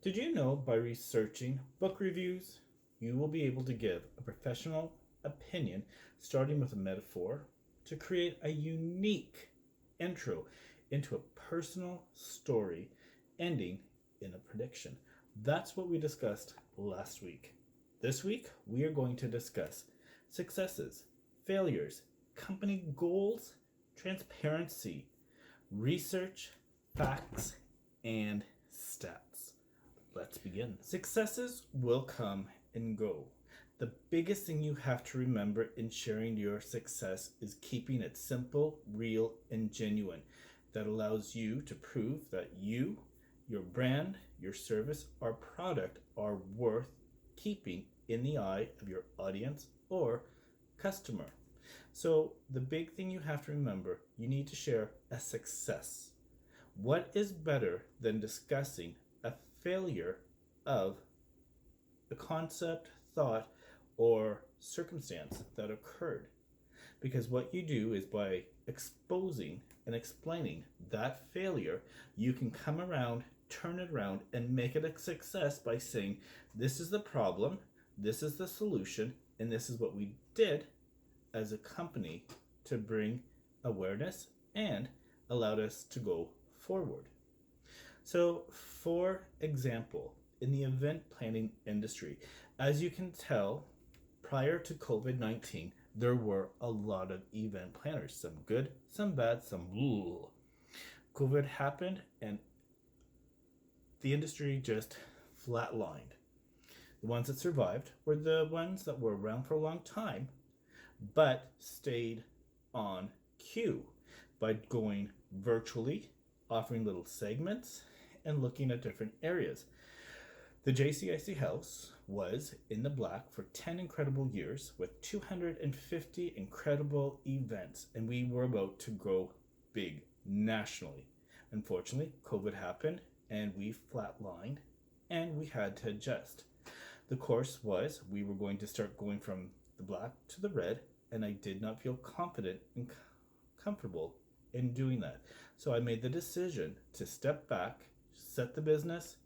Did you know by researching book reviews, you will be able to give a professional opinion starting with a metaphor to create a unique intro into a personal story ending in a prediction? That's what we discussed last week. This week, we are going to discuss successes, failures, company goals, transparency, research, facts, and stats. Let's begin. Successes will come and go. The biggest thing you have to remember in sharing your success is keeping it simple, real, and genuine. That allows you to prove that you, your brand, your service, or product are worth keeping in the eye of your audience or customer. So, the big thing you have to remember, you need to share a success. What is better than discussing a failure of a concept, thought, or circumstance that occurred? Because what you do is by exposing and explaining that failure, you can come around, turn it around, and make it a success by saying, this is the problem, this is the solution, and this is what we did as a company to bring awareness and allowed us to go forward. So, for example, in the event planning industry, as you can tell, prior to COVID-19, there were a lot of event planners, some good, some bad, some blah. COVID happened and the industry just flatlined. The ones that survived were the ones that were around for a long time, but stayed on cue by going virtually, offering little segments, and looking at different areas. The JCIC House was in the black for 10 incredible years with 250 incredible events, and we were about to grow big nationally. Unfortunately, COVID happened and we flatlined and we had to adjust. The course was we were going to start going from the black to the red, and I did not feel confident and comfortable in doing that. So I made the decision to step back, shut the business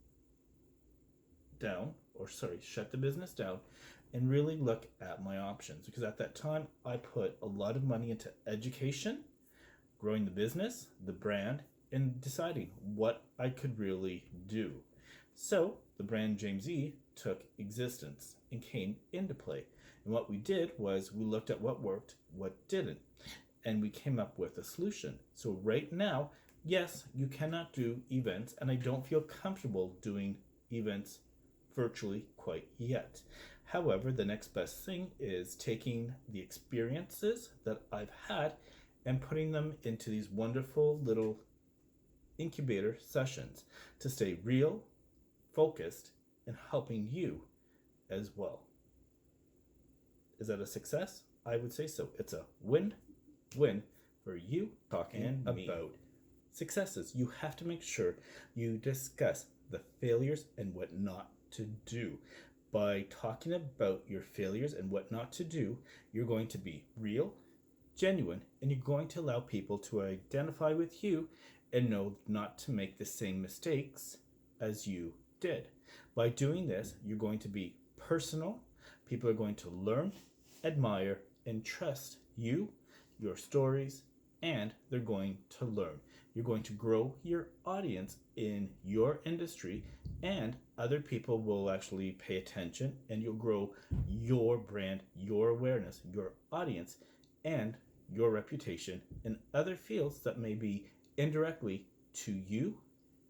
down, and really look at my options. Because at that time, I put a lot of money into education, growing the business, the brand, and deciding what I could really do. So the brand James E took existence and came into play. And what we did was we looked at what worked, what didn't, and we came up with a solution. So right now, yes, you cannot do events, and I don't feel comfortable doing events virtually quite yet. However, the next best thing is taking the experiences that I've had and putting them into these wonderful little incubator sessions to stay real, focused, and helping you as well. Is that a success? I would say so. It's a win-win for you talking about successes. You have to make sure you discuss the failures and what not to do. By talking about your failures and what not to do, you're going to be real, genuine, and you're going to allow people to identify with you and know not to make the same mistakes as you did. By doing this, you're going to be personal. People are going to learn, admire, and trust you, your stories, and they're going to learn. You're going to grow your audience in your industry, and other people will actually pay attention, and you'll grow your brand, your awareness, your audience, and your reputation in other fields that may be indirectly to you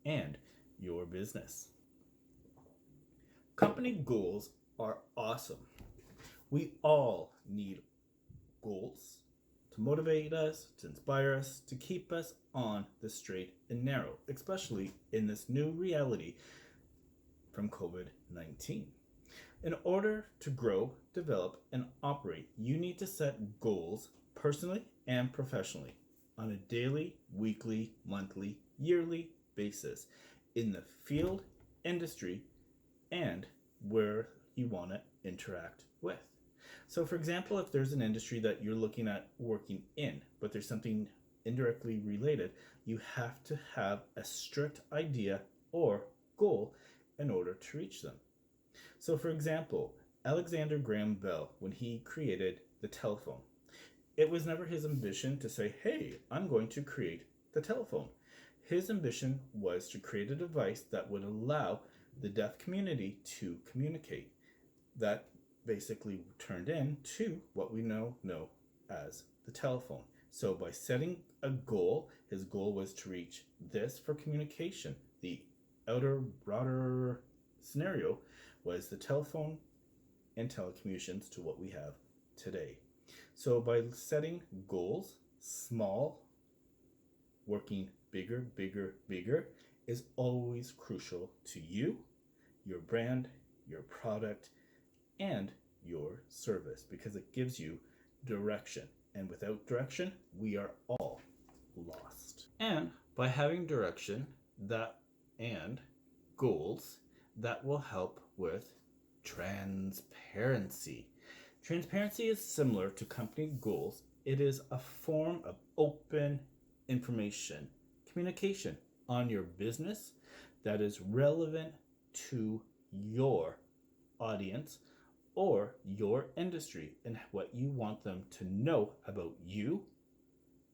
and your business. Company goals are awesome. We all need goals to motivate us, to inspire us, to keep us on the straight and narrow, especially in this new reality from COVID-19. In order to grow, develop, and operate, you need to set goals personally and professionally on a daily, weekly, monthly, yearly basis in the field, industry, and where you want to interact with. So, for example, if there's an industry that you're looking at working in, but there's something indirectly related, you have to have a strict idea or goal in order to reach them. So, for example, Alexander Graham Bell, when he created the telephone, it was never his ambition to say, hey, I'm going to create the telephone. His ambition was to create a device that would allow the deaf community to communicate. That basically turned into what we know as the telephone. So by setting a goal, his goal was to reach this for communication. The outer, broader scenario was the telephone and telecommunications to what we have today. So by setting goals, small, working bigger, bigger, bigger is always crucial to you, your brand, your product, and your service, because it gives you direction. And without direction, we are all lost. And by having direction and goals, that will help with transparency. Transparency is similar to company goals. It is a form of open information, communication on your business that is relevant to your audience or your industry and what you want them to know about you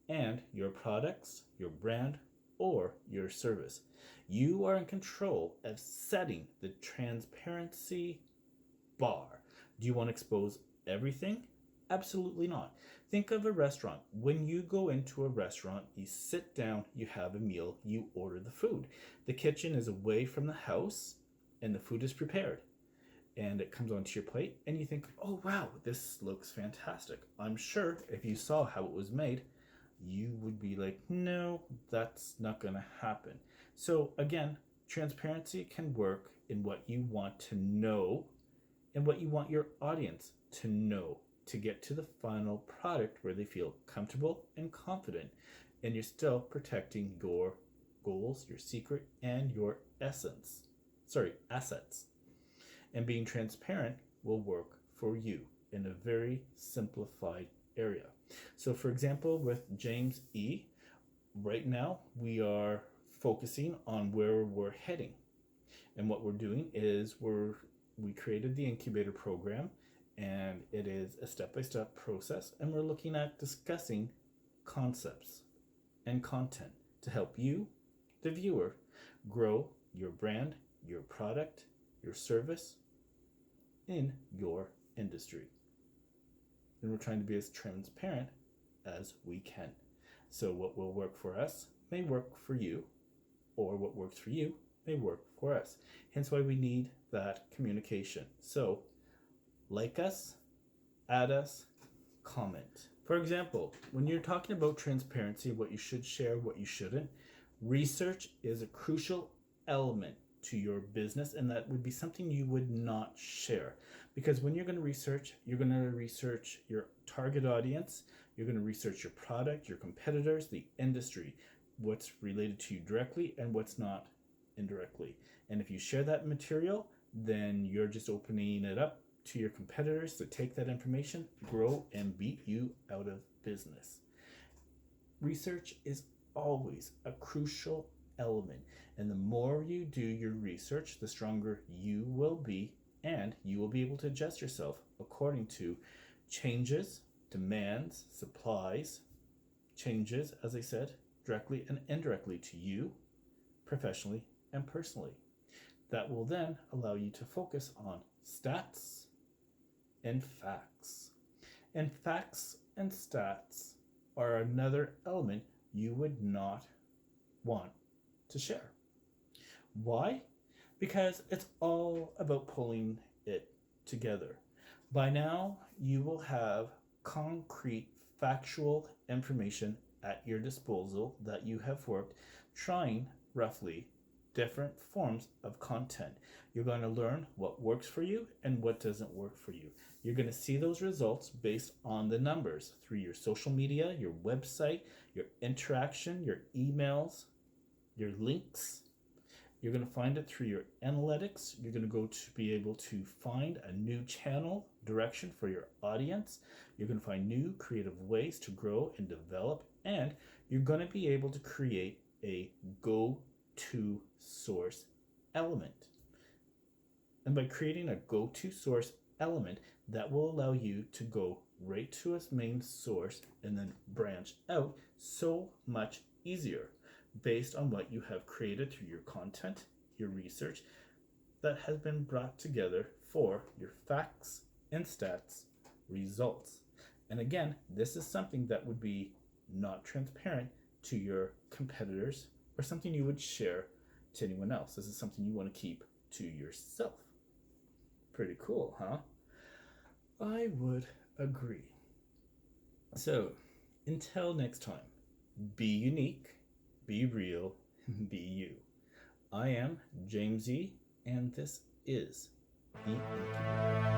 and your products, your brand, or your service. You are in control of setting the transparency bar. Do you want to expose everything? Absolutely not. Think of a restaurant. When you go into a restaurant, you sit down, you have a meal, you order the food. The kitchen is away from the house and the food is prepared. And it comes onto your plate and you think, oh wow, this looks fantastic. I'm sure if you saw how it was made, you would be like, no, that's not going to happen. So again, transparency can work in what you want to know and what you want your audience to know to get to the final product where they feel comfortable and confident, and you're still protecting your goals, your secret, and your assets. And being transparent will work for you in a very simplified area. So for example, with James E., right now we are focusing on where we're heading. And what we're doing is we created the Incubator program, and it is a step-by-step process, and we're looking at discussing concepts and content to help you, the viewer, grow your brand, your product, your service in your industry. And we're trying to be as transparent as we can. So what will work for us may work for you, or what works for you may work for us. Hence why we need that communication. So like us, add us, comment. For example, when you're talking about transparency, what you should share, what you shouldn't, research is a crucial element to your business, and that would be something you would not share. Because when you're going to research your target audience, you're going to research your product, your competitors, the industry, what's related to you directly and what's not indirectly. And if you share that material, then you're just opening it up to your competitors to take that information, grow, and beat you out of business. Research is always a crucial element, and the more you do your research, the stronger you will be, and you will be able to adjust yourself according to changes, demands, supplies, changes, as I said, directly and indirectly to you, professionally and personally. That will then allow you to focus on stats and facts. And facts and stats are another element you would not want to share. Why? Because it's all about pulling it together. By now, you will have concrete, factual information at your disposal that you have worked trying roughly different forms of content. You're going to learn what works for you and what doesn't work for you. You're going to see those results based on the numbers through your social media, your website, your interaction, your emails, your links. You're going to find it through your analytics. You're going to go to be able to find a new channel direction for your audience. You're going to find new creative ways to grow and develop, and you're going to be able to create a go-to source element. and by creating a go-to source element that will allow you to go right to a main source and then branch out so much easier based on what you have created through your content, your research that has been brought together for your facts and stats results. And again, this is something that would be not transparent to your competitors or something you would share to anyone else. This is something you want to keep to yourself. Pretty cool, huh? I would agree. So, until next time, be unique, be real, be you. I am Jamesy, and this is the Incubator.